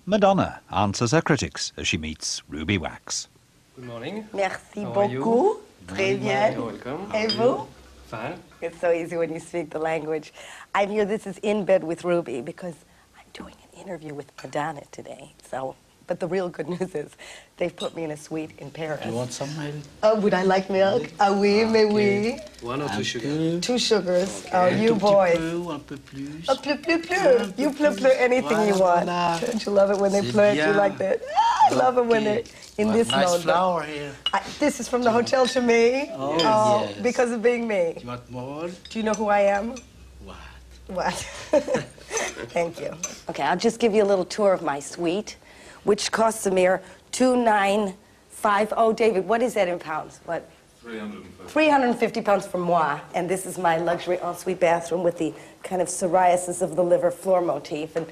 Madonna answers her critics as she meets Ruby Wax. Good morning. Merci beaucoup. Très bien. You're welcome. Et vous? Fine. It's so easy when you speak the language. I'm here, this is In Bed with Ruby, because I'm doing an interview with Madonna today. But the real good news is they've put me in a suite in Paris. You want some milk? Oh, would I like milk? Ah oui, mais oui. One or two sugars? 2 sugars. Okay. Oh, you boys. Un peu plus. Oh, plus, plus, plus. You pleu anything you want. Don't you love it when they pleu? You like that? I love it when they're in this nice mode. flower here. This is from the hotel to me. Oh, yes. Because of being me. You want more? Do you know who I am? What? Thank you. Okay, I'll just give you a little tour of my suite, which costs a mere $2,950. David, what is that in pounds? What? 350. 350 pounds for moi. And this is my luxury ensuite bathroom with the kind of psoriasis of the liver floor motif. And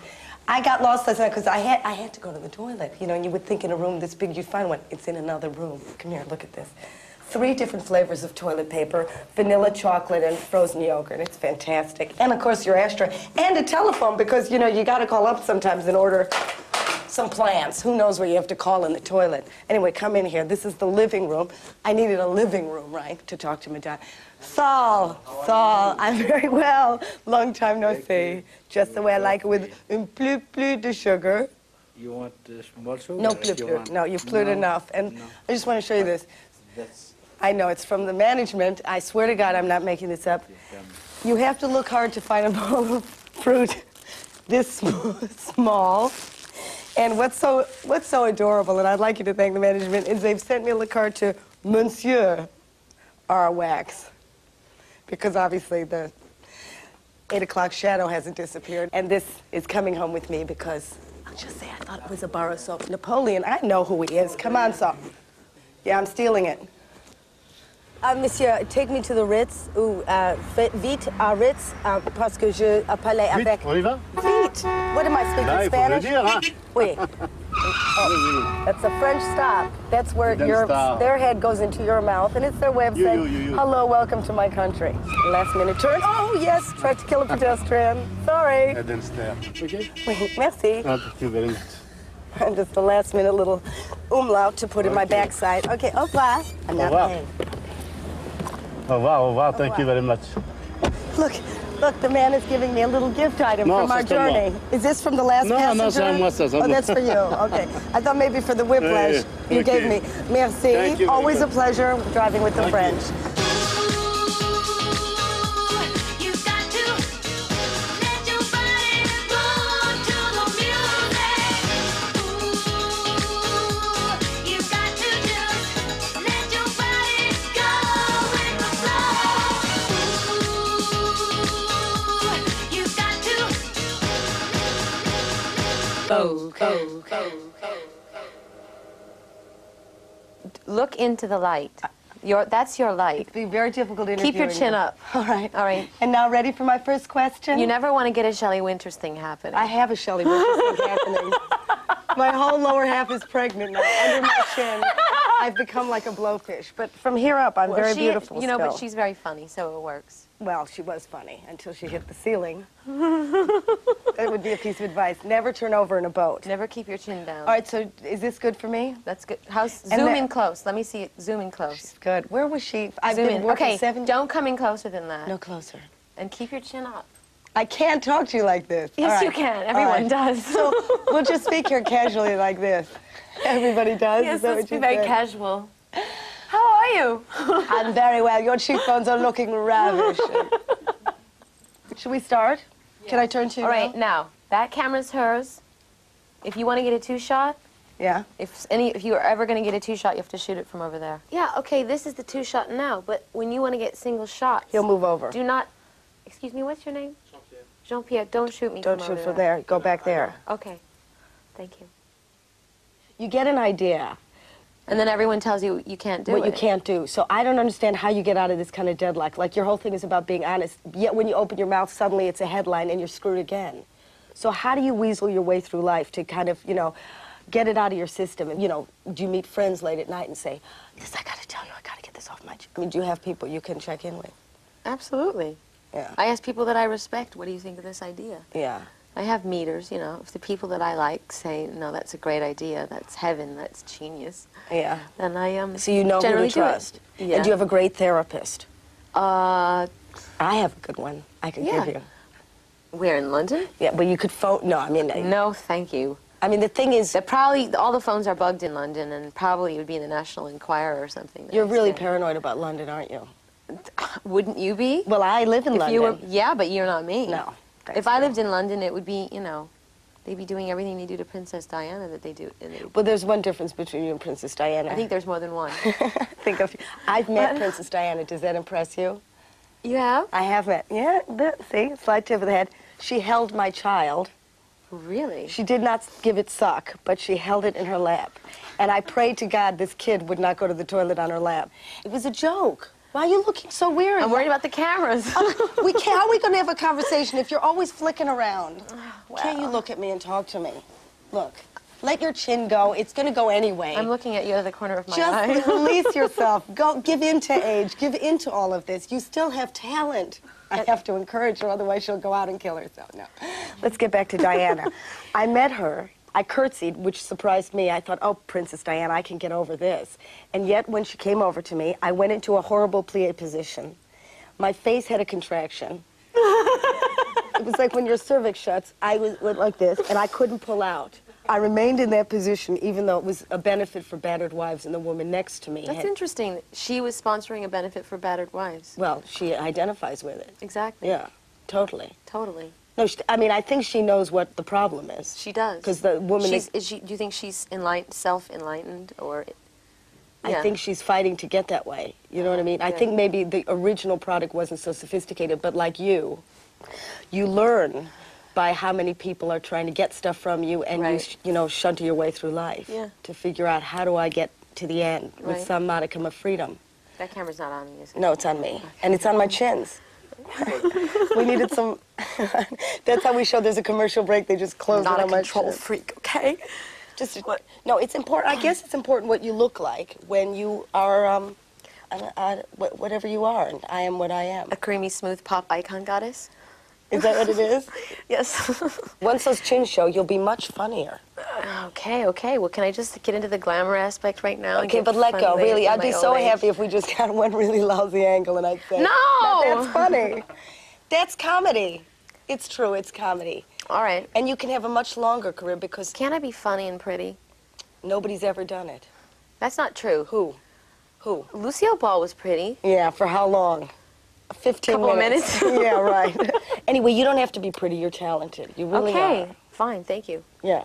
I got lost last night because I had to go to the toilet. You know, and you would think in a room this big you'd find one. It's in another room. Come here, look at this. 3 different flavors of toilet paper, vanilla, chocolate, and frozen yogurt. It's fantastic. And of course your ashtray. And a telephone because, you know, you got to call up sometimes in order some plans. Who knows where you have to call in the toilet. Anyway, come in here. This is the living room. I needed a living room, right, to talk to Madonna. Saul, I'm very well. Long time no see. Just the way I like it with un plus de sugar. You want small sugar? No, no, you've plewed enough. And I just want to show you this. I know, it's from the management. I swear to God, I'm not making this up. You have to look hard to find a bowl of fruit this small. And what's so adorable, and I'd like you to thank the management, is they've sent me a la carte to Monsieur R. Wax. Because obviously the 8 o'clock shadow hasn't disappeared. And this is coming home with me because, I'll just say, I thought it was a bar of soap. Napoleon, I know who he is. Come on, Saul. Yeah, I'm stealing it. Monsieur, take me to the Ritz, ou vite à Ritz, parce que je parlais avec... On y va? Vite! What am I speaking Là, Spanish? Il faut le dire, hein? Oui. Oh, that's a French stop. That's where their head goes into your mouth, and it's their way of saying, hello, welcome to my country. Last minute turn. Oh, yes, tried to kill a pedestrian. Sorry. And then stare. Okay? Oui, merci. Thank you very much. And just the last minute little umlaut to put in my backside. Okay, au revoir. I'm not paying. Au revoir, thank you very much. Look, the man is giving me a little gift item from our journey. Is this from the last passenger? No, c'est moi, ça. Oh, that's for you. Okay. I thought maybe for the whiplash you gave me. Merci. Thank you. Always a pleasure driving with the French. Look into the light. That's your light. It'd be very difficult interviewing. Keep your chin up. All right. All right. And now ready for my first question? You never want to get a Shelley Winters thing happening. I have a Shelley Winters thing happening. My whole lower half is pregnant now. Under my chin, I've become like a blowfish. But from here up, I'm very beautiful. You know, still. but she's very funny, so it works. Well, she was funny until she hit the ceiling. That would be a piece of advice. Never turn over in a boat. Never keep your chin down. All right, so is this good for me? That's good. Zoom in close. Let me see it. Zoom in close. She's good. Where was she? I've Zoom been in. working Okay, 7 don't come in closer than that. No closer. And keep your chin up. I can't talk to you like this. Yes, you can. Everyone does. So we'll just speak here casually like this. Everybody does. Yes, Is that let's what be you very said? casual. How are you? I'm very well. Your cheekbones are looking ravish. Should we start? Yeah. Can I turn to you All right, now, that camera's hers. If you want to get a 2-shot, yeah. If you're ever going to get a 2-shot, you have to shoot it from over there. Yeah, okay, this is the 2-shot now, but when you want to get single shots... He'll move over. Do not... Excuse me, what's your name? Jean-Pierre. Jean-Pierre, don't shoot me Don't shoot from there. Go back there. Okay. Thank you. You get an idea. And then everyone tells you you can't do it. What you can't do. So I don't understand how you get out of this kind of deadlock. Like, your whole thing is about being honest, yet when you open your mouth, suddenly it's a headline and you're screwed again. So how do you weasel your way through life to kind of, you know, get it out of your system? And, you know, do you meet friends late at night and say, this, I gotta tell you, I gotta get this off my... I mean, do you have people you can check in with? Absolutely. Yeah. I ask people that I respect, what do you think of this idea? Yeah. I have meters, you know. If the people that I like say, no, that's a great idea, that's heaven, that's genius, Yeah. then I So you know who generally to trust. do it. Yeah. And you have a great therapist. Uh, I have a good one I can Yeah. give you. where, in London? Yeah, but you could phone. No, I mean, No, thank you. I mean, the thing is, Probably, all the phones are bugged in London, and probably it would be in the National Enquirer or something. the you're next really day. paranoid about London, aren't you? Wouldn't you be? Well, I live in If London. you were, yeah, but you're not me. No. If I lived in London, it would be, you know, they'd be doing everything they do to Princess Diana that they do. Well, there's one difference between you and Princess Diana. I think there's more than one. Think of. I've met Princess Diana. Does that impress you? You have? I have met. Yeah. See, slight tip of the head. She held my child. Really? She did not give it suck, but she held it in her lap. And I prayed to God this kid would not go to the toilet on her lap. It was a joke. Why are you looking so weird? I'm worried about the cameras. How are we going to have a conversation if you're always flicking around? Can't you look at me and talk to me? Look, let your chin go. It's going to go anyway. I'm looking at you out of the corner of my Just eye. release yourself. Go, give in to age. Give in to all of this. You still have talent. I have to encourage her, otherwise she'll go out and kill herself. No. Let's get back to Diana. I met her. I curtsied, which surprised me. I thought, oh, Princess Diana, I can get over this. And yet, when she came over to me, I went into a horrible plie position. My face had a contraction. It was like when your cervix shuts, I went like this, and I couldn't pull out. I remained in that position, even though it was a benefit for battered wives, and the woman next to me That's interesting. She was sponsoring a benefit for battered wives. well, she identifies with it. Exactly. Yeah, totally. Totally. No, I mean, I think she knows what the problem is. She does. Because the woman... Do you think she's self-enlightened, or... I Yeah. think she's fighting to get that way. You know what I mean? I Good. think maybe the original product wasn't so sophisticated, but like you learn by how many people are trying to get stuff from you, and Right. you know, shunter your way through life Yeah. to figure out how do I get to the end with Right. some modicum of freedom. That camera's not on me, is it? No, it's on me, and it's on my chins. We needed some. That's how we show there's a commercial break. They just close I'm not it a on my control chins. freak, okay? Just no, it's important. I guess it's important what you look like when you are whatever you are, and I am what I am. A creamy, smooth pop icon goddess? Is that what it is? Yes. Once those chins show, you'll be much funnier. Okay. Well, can I just get into the glamour aspect right now? and Okay, get but let funny go. later Really, in I'd be my so old age? happy if we just got one really lousy angle, and I'd say, No! That's funny. That's comedy. It's true. It's comedy. All right. And you can have a much longer career because Can I be funny and pretty? nobody's ever done it. That's not true. Who? Who? Lucille Ball was pretty. Yeah, for how long? 15 Couple of minutes. minutes. Yeah, right. Anyway, you don't have to be pretty. You're talented. You really Okay. are. Fine. Thank you. Yeah.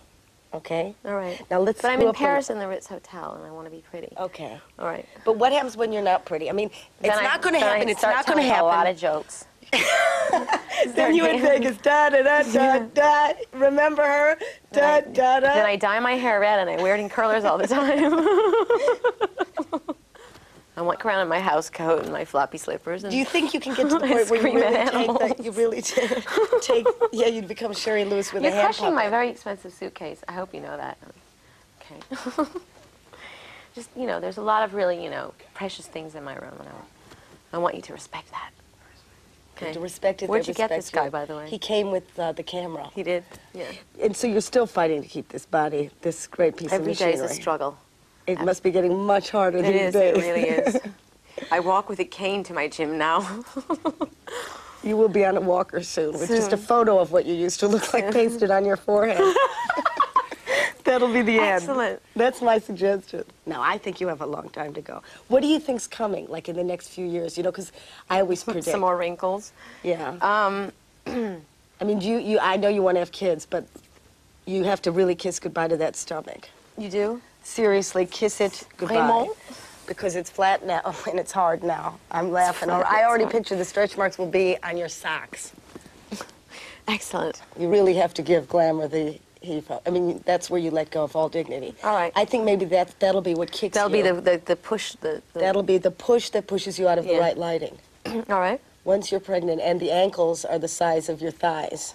Okay. All right. Now let's. But I'm go in up on- Paris in the Ritz Hotel, and I want to be pretty. Okay. All right. But what happens when you're not pretty? I mean, it's not going to then happen. I It's start not going to telling a lot happen. of jokes. Then you in Vegas, da da da da da. Remember her? Da da da. Then I dye my hair red, and I wear it in curlers all the time. I walk around in my house coat and my floppy slippers. And Do you think you can get to the I point where you scream really at take that? animals. You really take. Yeah, you'd become Sherry Lewis with You're a hand crushing my puppet. very expensive suitcase. I hope you know that. Okay. Just, you know, there's a lot of really, you know, precious things in my room, and I want you to respect that. Okay. To respect it. Where'd they you get respect this guy, you. by the way? He came with the camera. He did? Yeah. And so you're still fighting to keep this body, this great piece Every of day machinery. is a struggle. It must be getting much harder It these is. days. It really is. I walk with a cane to my gym now. You will be on a walker soon with just a Soon. photo of what you used to look like pasted on your forehead. That'll be the end. Excellent. That's my suggestion. No, I think you have a long time to go. What do you think's coming, like in the next few years? You know, because I always predict. Some more wrinkles. Yeah. I mean, I know you want to have kids, but you have to really kiss goodbye to that stomach. You do? Seriously, kiss it goodbye. Vraiment? Because it's flat now and it's hard now. I'm laughing. flat, I it's already hard. picture the stretch marks will be on your socks. Excellent. You really have to give glamour the heave. I mean, that's where you let go of all dignity. All right. I think maybe that'll be what kicks That'll you. be the push. That'll be the push that pushes you out of the Yeah. right lighting. All right. Once you're pregnant and the ankles are the size of your thighs.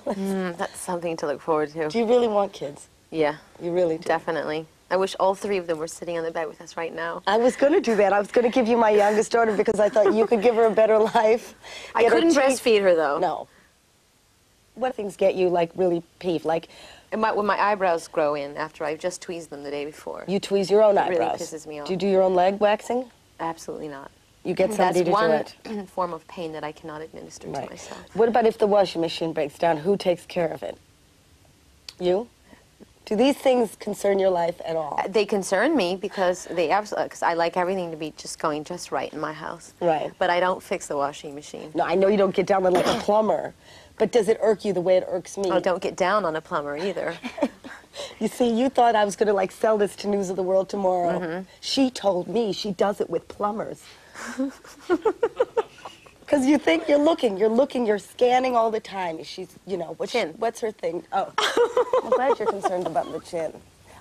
That's something to look forward to. Do you really want kids? Yeah, You really do. definitely. I wish all three of them were sitting on the bed with us right now. I was going to do that. I was going to give you my youngest daughter because I thought you could give her a better life. I Get her couldn't teeth- breastfeed her, though. No. What things get you, like, really peeved? Like, When my eyebrows grow in after I've just tweezed them the day before. you tweeze your own It really eyebrows. pisses me off. Do you do your own leg waxing? Absolutely not. You get somebody to do it. That's one form of pain that I cannot administer to Right. myself. What about if the washing machine breaks down? Who takes care of it? You? Do these things concern your life at all? They concern me because because I like everything to be going just right in my house. Right. But I don't fix the washing machine. No, I know you don't get down on like a plumber, but does it irk you the way it irks me? I don't get down on a plumber either. You see, you thought I was going to like sell this to News of the World tomorrow. She told me she does it with plumbers. Because you think you're looking, you're scanning all the time. She's, you know, what's her thing? Oh, I'm glad you're concerned about the chin.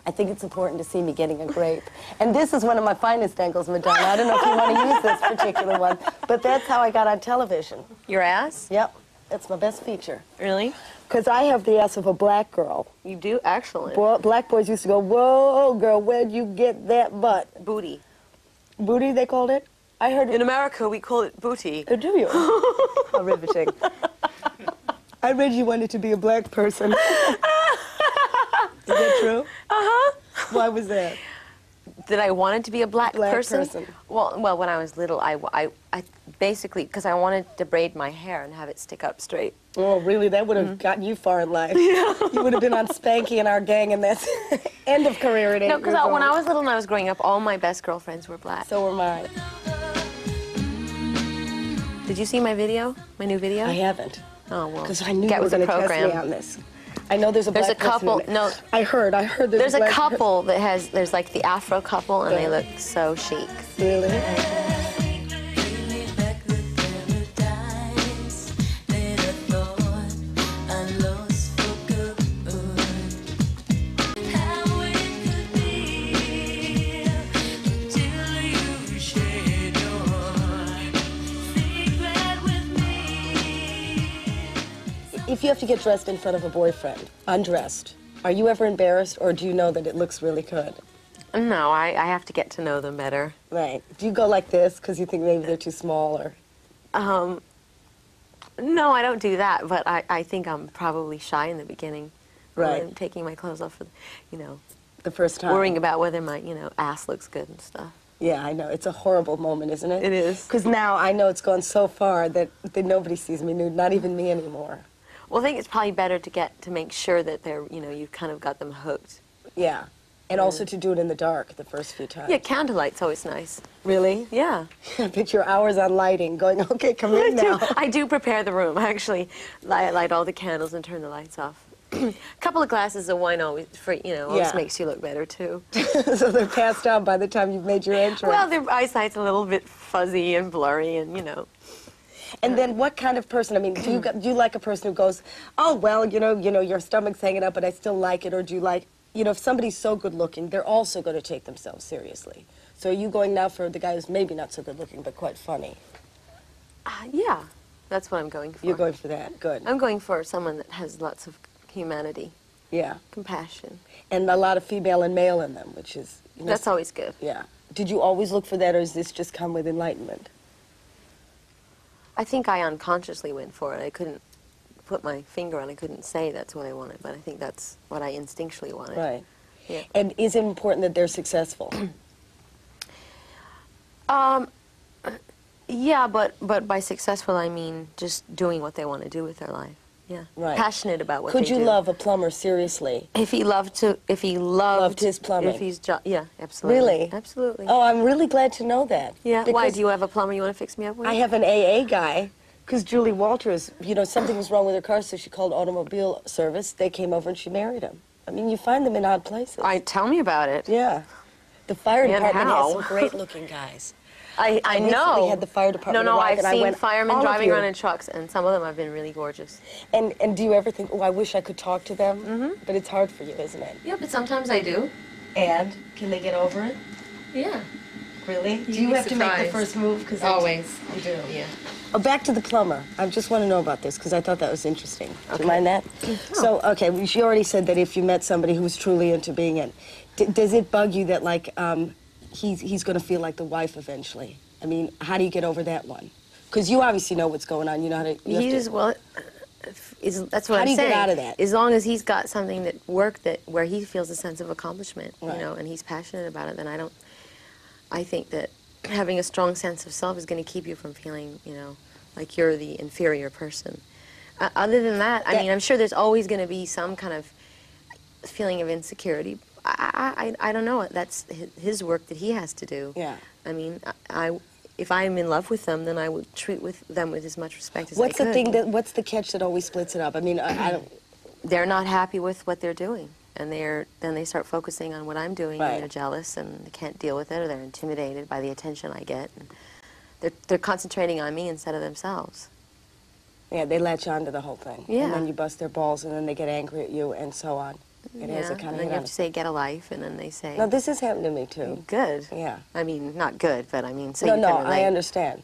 I think it's important to see me getting a grape. And this is one of my finest angles, Madonna. I don't know if you want to use this particular one, but that's how I got on television. Your ass? Yep, that's my best feature. Really? Because I have the ass of a black girl. You do? Excellent. Black boys used to go, whoa, girl, where'd you get that butt? Booty. Booty, they called it? I heard it. In America, we call it booty. Oh, do you? How riveting. I read you wanted to be a black person. Is that true? Uh-huh. Why was that? That I wanted to be a black person? person. Well, when I was little, I basically, because I wanted to braid my hair and have it stick up straight. Oh, really? That would have gotten you far in life. Yeah. You would have been on Spanky and our gang, and that's end of career at 8 No, years because when I old. was little and I was growing up, all my best girlfriends were black. So were mine. Did you see my video? My new video? I haven't. Oh, well. Because I knew you Get were with the going to test me program. on this. I know there's a There's black a couple, person in it. no. I heard There's a black couple that there's like the Afro couple, and they look so chic. person. Really? If you have to get dressed in front of a boyfriend, undressed, are you ever embarrassed, or do you know that it looks really good? No, I have to get to know them better. Right. Do you go like this because you think maybe they're too small, or? No, I don't do that, but I think I'm probably shy in the beginning. Right. When I'm taking my clothes off, The first time. worrying about whether my, ass looks good and stuff. Yeah, I know. It's a horrible moment, isn't it? It is. Because now I know it's gone so far that nobody sees me nude, not even me anymore. Well, I think it's probably better to make sure that they're, you've kind of got them hooked. Yeah. And also to do it in the dark the first few times. Yeah, candlelight's always nice. Really? Yeah. Picture hours on lighting, going, okay, come in now. I do prepare the room. I actually light all the candles and turn the lights off. A couple of glasses of wine always Yeah. makes you look better too. So they're passed out by the time you've made your entrance. Well, their eyesight's a little bit fuzzy and blurry, and And then what kind of person, I mean, do you like a person who goes, oh, well, your stomach's hanging up, but I still like it, or do you like, if somebody's so good looking, they're also going to take themselves seriously. So are you going now for the guy who's maybe not so good looking, but quite funny? yeah, that's what I'm going for. You're going for that, good. I'm going for someone that has lots of humanity, Yeah. compassion. And a lot of female and male in them, which is, That's always good. yeah. Did you always look for that, or does this just come with enlightenment? I think I unconsciously went for it. I couldn't put my finger on it. I couldn't say that's what I wanted, but I think that's what I instinctually wanted. Right. Yeah. And is it important that they're successful? Yeah, but by successful I mean just doing what they want to do with their life. Yeah. Right. Passionate about what Could they you do. love a plumber seriously? If he loved his plumbing. If he's yeah, absolutely. Really? Absolutely. Oh, I'm really glad to know that. Yeah. Why? Because Do you have a plumber you want to fix me up with? I have an AA guy, because Julie Walters, something was wrong with her car, so she called automobile service. They came over and she married him. I mean, you find them in odd places. Tell me about it. Yeah. The fire And department has how? some great-looking guys. I recently know. had the fire department No, arrive, I've and I seen went, firemen "All of driving you." around in trucks, and some of them have been really gorgeous. And do you ever think, oh, I wish I could talk to them? Mm-hmm. But it's hard for you, isn't it? Yeah, but sometimes I do. And can they get over it? Yeah. Really? Do You'd you be have to make the surprised. first move? 'Cause Always. You do. Yeah. Oh, back to the plumber. I just want to know about this because I thought that was interesting. Do you mind that? So, okay, she already said that if you met somebody who was truly into being in, does it bug you that, like, he's going to feel like the wife eventually? I mean, how do you get over that one? Because you obviously know what's going on. You know how to... that's what How I'm do you saying. get out of that? As long as he's got something that worked where he feels a sense of accomplishment, Right. you know, and he's passionate about it, then I think that having a strong sense of self is going to keep you from feeling, you know, like you're the inferior person. Other than that, I mean, I'm sure there's always going to be some kind of feeling of insecurity. I don't know. That's his work that he has to do. Yeah. I mean, if I'm in love with them, then I would treat them with as much respect as I What's could. the thing what's the catch that always splits it up? I mean, I don't... They're not happy with what they're doing, and then they start focusing on what I'm doing, Right. and they're jealous, and they can't deal with it, or they're intimidated by the attention I get. And they're concentrating on me instead of themselves. Yeah, they latch on to the whole thing. Yeah. And then you bust their balls, and then they get angry at you, and so on. It has a kind and of... then you have to say, get a life, and then they say, No, this has happened to me, too. good. Yeah. I mean, not good, but I mean, so No, you no, can relate. I understand.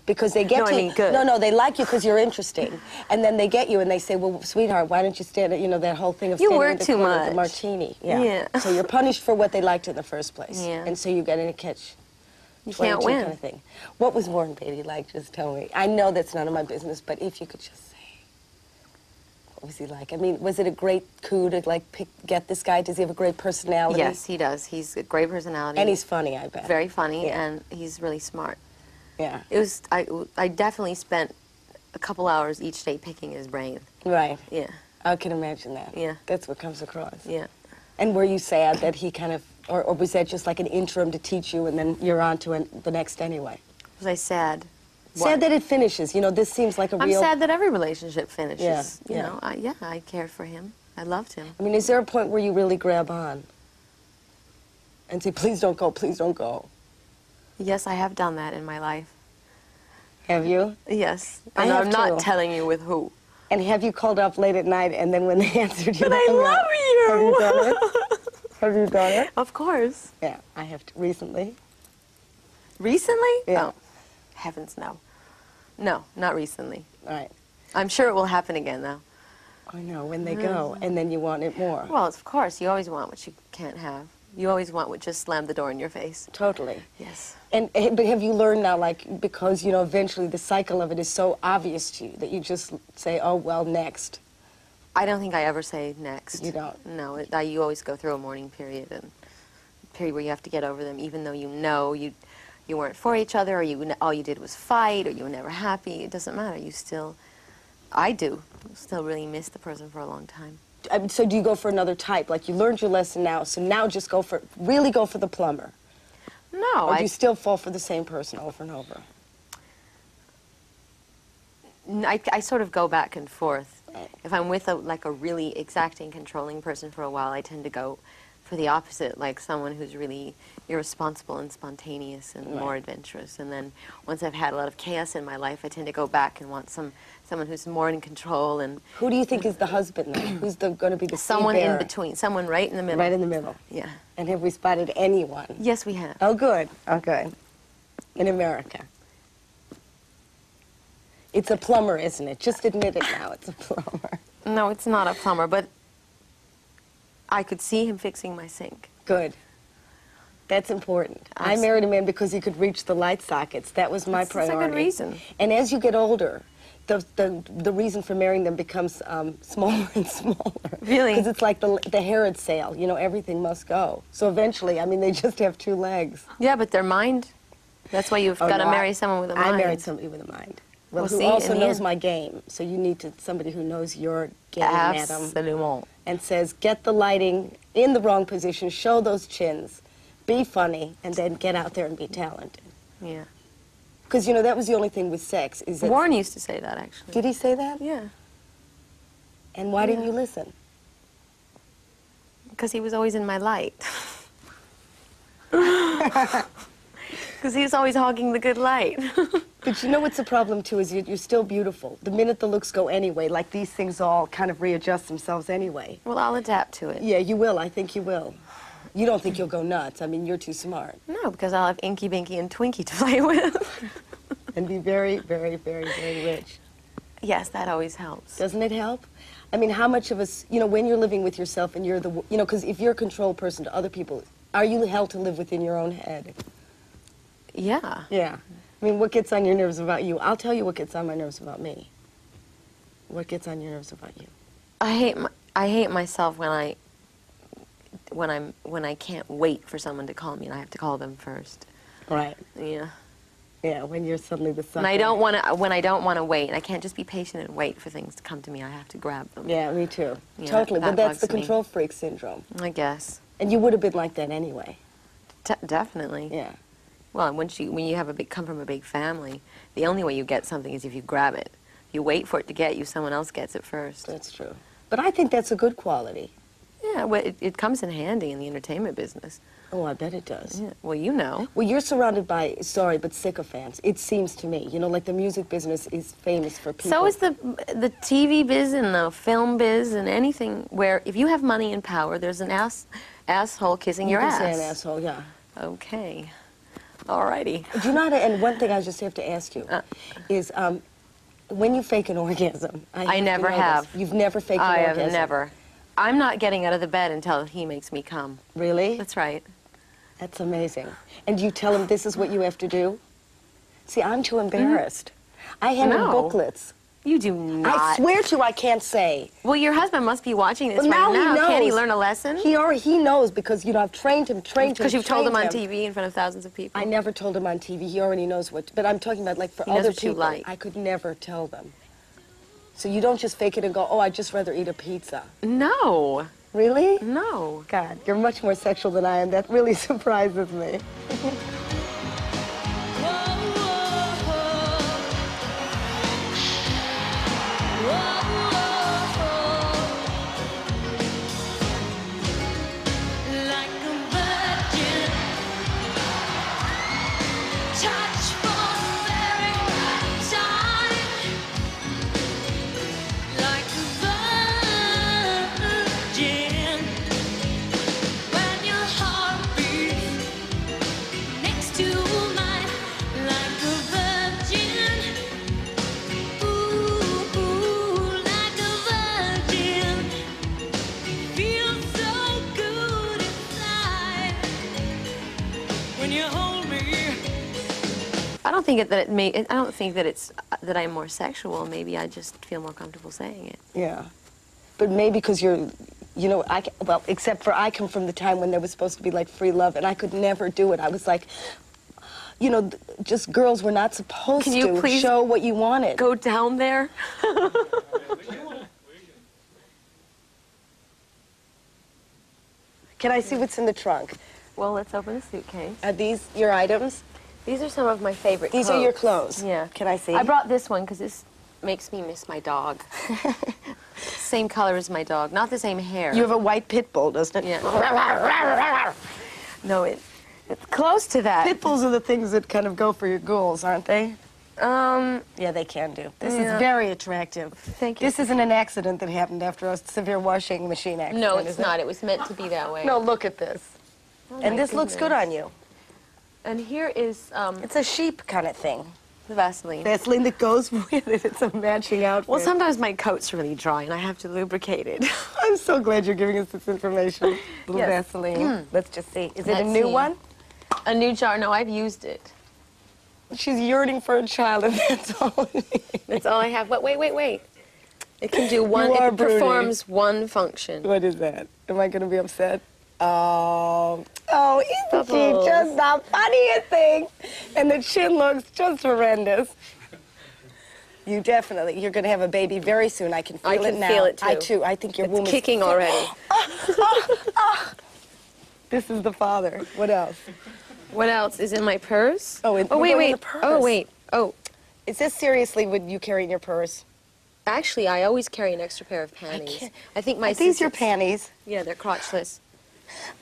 Because they get No, I to... mean good. No, they like you because you're interesting. And then they get you and they say, well, sweetheart, why don't you stand at, you know, that whole thing of You standing work in the too corner with the much. martini. Yeah. Yeah. So you're punished for what they liked in the first place. Yeah. And so you get in a catch. You can't 22 win. kind of thing. What was Warren Beatty like? Just tell me. I know that's none of my business, but if you could just say, what was he like? I mean, was it a great coup to, like, get this guy? Does he have a great personality? Yes, he does. He's a great personality. And he's funny, I bet. very funny, Yeah. and he's really smart. Yeah. It was. I definitely spent a couple hours each day picking his brain. Right. Yeah, I can imagine that. Yeah. That's what comes across. yeah. And were you sad that he kind of, or was that just like an interim to teach you and then you're on to the next anyway? Was I sad? Sad that it finishes. You know, this seems like a I'm real... sad that every relationship finishes. Yeah, You yeah. know, I cared for him. I loved him. I mean, is there a point where you really grab on and say, please don't go, please don't go? Yes, I have done that in my life. Have you? Yes. I And have I'm not too. telling you with who. And have you called up late at night and then when they answered you... But I hung up? love you! Have you done it? Have you done it? Of course. Yeah, I have recently. Recently? Yeah. Oh, heavens no. No, not recently. All right. I'm sure it will happen again, though. I know, when they go, and then you want it more. Well, of course, you always want what you can't have. You always want what just slammed the door in your face. Totally. Yes. And but have you learned now, like, because, you know, eventually the cycle of it is so obvious to you that you just say, oh, well, next. I don't think I ever say next. You don't? No, you always go through a mourning period, and a period where you have to get over them, even though you know you weren't for each other, or all you did was fight, or you were never happy. It doesn't matter. You still, I do, still really miss the person for a long time. So do you go for another type? Like, you learned your lesson now, so now just really go for the plumber. No, Or do you still fall for the same person over and over? I sort of go back and forth. Right. If I'm with like a really exacting, controlling person for a while, I tend to go for the opposite, like someone who's really irresponsible and spontaneous and more adventurous. And then once I've had a lot of chaos in my life, I tend to go back and want someone who's more in control and Who do you think is the husband, then? Who's going to be the someone in seed-bearer? between, someone right in the middle. Right in the middle. Yeah. And have we spotted anyone? Yes, we have. Oh, good. Okay. In America. It's a plumber, isn't it? Just admit it now, it's a plumber. No, it's not a plumber, but I could see him fixing my sink. Good. That's important. I married a man because he could reach the light sockets. That was my That's a priority. good reason. And as you get older, the reason for marrying them becomes smaller and smaller. Really? Because it's like the Herod sale. You know, everything must go. So eventually, I mean, they just have two legs. Yeah, but their mind, that's why you've got to marry someone with a mind. I married somebody with a mind. Well, Well, who see, also in the knows end- my game. So you need somebody who knows your game, madam. Absolument. And says, get the lighting in the wrong position, show those chins, be funny, and then get out there and be talented. Yeah. Because, you know, that was the only thing with sex. Is that Warren used to say that, actually. Did he say that? Yeah. And why didn't you listen? Because he was always in my light. Because he was always hogging the good light. But you know what's the problem, too, is you're still beautiful. The minute the looks go anyway, like these things all kind of readjust themselves anyway. Well, I'll adapt to it. Yeah, you will. I think you will. You don't think you'll go nuts. I mean, you're too smart. No, because I'll have Inky, Binky, and Twinkie to play with. And be very, very, very, very rich. Yes, that always helps. Doesn't it help? I mean, how much of us, you know, when you're living with yourself and you're the, you know, because if you're a control person to other people, are you held to live within your own head? Yeah. Yeah. I mean, what gets on your nerves about you? I'll tell you what gets on my nerves about me. What gets on your nerves about you? I hate myself when I can't wait for someone to call me and I have to call them first. Right. Yeah. Yeah, when you're suddenly the sucker. And I don't want to. When I don't want to wait, I can't just be patient and wait for things to come to me. I have to grab them. Yeah, me too. Yeah, Totally. that But that's the bugs me. control freak syndrome. I guess. And you would have been like that anyway. Definitely. Yeah. Well, when you have come from a big family, the only way you get something is if you grab it. If you wait for it to get you, someone else gets it first. That's true. But I think that's a good quality. Yeah, well, it comes in handy in the entertainment business. Oh, I bet it does. Yeah. Well, you know. Well, you're surrounded by, sorry, but sycophants. It seems to me. You know, like the music business is famous for people. So is the TV biz and the film biz and anything where if you have money and power, there's an asshole kissing your You ass. can say an asshole, yeah. Okay. Alrighty. Do you know how to, and one thing I just have to ask you is when you fake an orgasm. I never to know have. this. You've never faked an I orgasm? have never. I'm not getting out of the bed until he makes me come. Really? That's right. That's amazing. And you tell him this is what you have to do? See, I'm too embarrassed. I hand him No. booklets. You do not. I swear to you, I can't say. Well, your husband must be watching this Well, right now now. he knows. Can't he learn a lesson? He knows because, you know, I've trained him. Because you've told him on trained TV in front of thousands of people. I never told him on TV. He already knows what. But I'm talking about like for He knows other what you people. like. I could never tell them. So you don't just fake it and go, oh, I'd just rather eat a pizza. No. Really? No. God, you're much more sexual than I am. That really surprises me. I don't think I don't think that it's that I'm more sexual. Maybe I just feel more comfortable saying it. Yeah. But maybe because you're, you know, well, except for I come from the time when there was supposed to be like free love, and I could never do it. I was like, you know, just girls were not supposed Can you to please show what you wanted. Go down there. Can I see what's in the trunk? Well, let's open the suitcase. Are these your items? These are some of my favorite These clothes. are your clothes? Yeah. Can I see? I brought this one because this makes me miss my dog. Same color as my dog, not the same hair. You have a white pit bull, doesn't it? Yeah. No, it's close to that. Pit bulls are the things that kind of go for your ghouls, aren't they? Um, Yeah, they can do. This Yeah. is very attractive. Thank you. This isn't an accident that happened after a severe washing machine accident, no, it's is it? not. It was meant to be that way. No, look at this. Oh, And my this looks good goodness. on you. And here is It's a sheep kind of thing. the Vaseline. Vaseline that goes with it. It's a matching outfit. Well, sometimes my coat's really dry and I have to lubricate it. I'm so glad you're giving us this information. Little Yes. Vaseline. Let's just see. Is it a Let's new see. one? A new jar? No, I've used it. She's yearning for a child, and that's all. That's all I have. But wait. It can do one. are It brooding. performs one function. What is that? Am I going to be upset? Oh, isn't Bubbles. she just the funniest thing? And the chin looks just horrendous. You're going to have a baby very soon. I can feel I it can now. feel it, too. I too. I think your womb It's is kicking already. This is the father. What else? What else is in my purse? Oh, wait. in the purse. Oh, wait. Oh, Is this seriously what you carry in your purse? actually, I always carry an extra pair of panties. can't- I think my Are these your sisters- panties? Yeah, they're crotchless.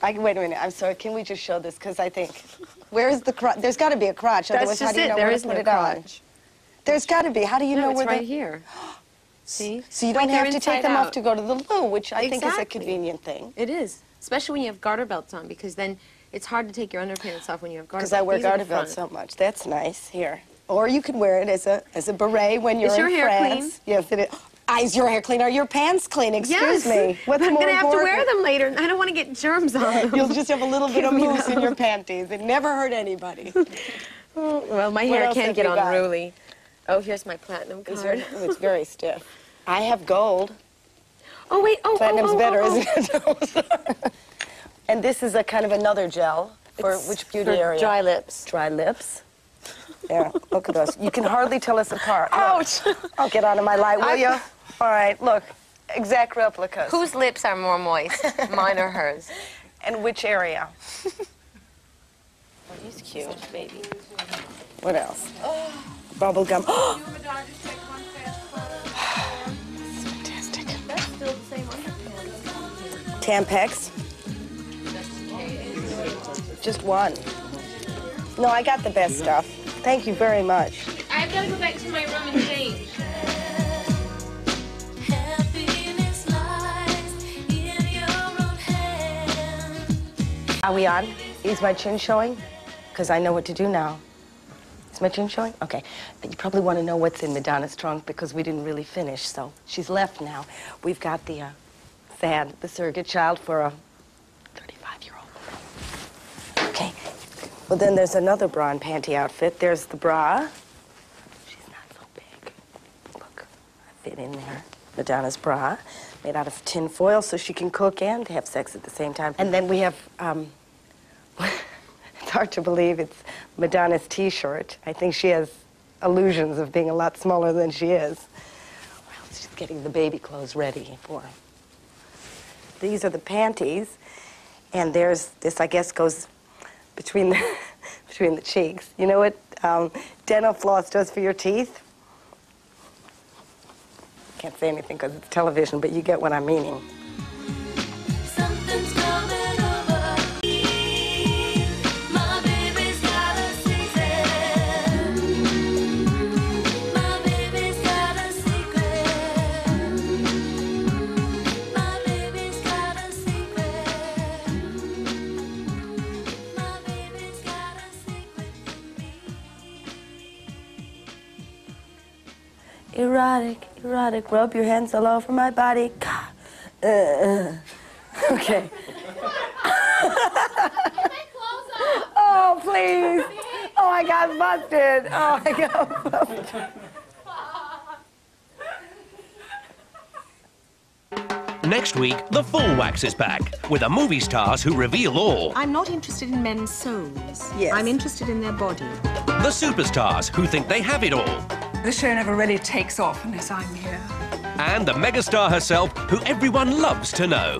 Wait a minute. I'm sorry. Can we just show this? Because I think, where is the crotch? There's got to be a crotch. Otherwise, how do you know There where is to put no it on? crotch. There's got to be. How do you know No, it's where right the... here. See? So you don't Wait, they're have to take inside them off out. to go to the loo, which I think is a Exactly. convenient thing. It is, especially when you have garter belts on, because then it's hard to take your underpants off when you have garter belts. Because I wear These are garter the belts front. so much. That's nice. Here. Or you can wear it as a beret when you're Is your in hair France. Yes, it is. Is your hair clean? Are your pants clean? Excuse Yes. me. What's I'm more going to have to wear important? them later. I don't want to get germs on them. You'll just have a little bit of Give me mousse in those. your panties. It never hurt anybody. Well, my What hair else can't have get you got? unruly. Oh, here's my platinum Is card. it's very stiff. I have gold. Oh, wait. Oh, Platinum's better, oh. isn't it? And this is a kind of another gel for which beauty area? Dry lips. Dry lips. There, look at us. You can hardly tell us apart. Ouch! Oh, get out of my light, will you? All right, look, exact replicas. Whose lips are more moist, mine or hers? And which area? Oh, he's cute, baby. What else? Bubble gum. Fantastic. That's still the same underpants. Tampax. Just one. No, I got the best stuff. Thank you very much. I've got to go back to my room and change. Are we on? Is my chin showing? Because I know what to do now. Is my chin showing? Okay. You probably want to know what's in Madonna's trunk because we didn't really finish, so she's left now. We've got the the surrogate child for a 35-year-old. Okay. Well, then there's another bra and panty outfit. There's the bra. She's not so big. Look, I fit in there. Madonna's bra, made out of tin foil so she can cook and have sex at the same time. And then we have, it's hard to believe, it's Madonna's T-shirt. I think she has illusions of being a lot smaller than she is. Well, she's getting the baby clothes ready for her. These are the panties, and there's this, I guess, goes between the, between the cheeks. You know what dental floss does for your teeth? Can't say anything because it's television, but you get what I'm meaning. Something's coming over. My baby's got a secret. My baby's got a secret. My baby's got a secret. My baby's got a secret for me. Erotic, erotic, rub your hands all over my body. Okay. Oh, please. Oh, I got busted. Oh, I got busted. Next week, the full wax is back, with the movie stars who reveal all. I'm not interested in men's souls. Yes. I'm interested in their body. The superstars who think they have it all. The show never really takes off unless I'm here. And the megastar herself, who everyone loves to know.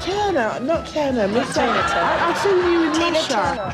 Turner, not Turner, Miss Turner. I've seen you in Russia.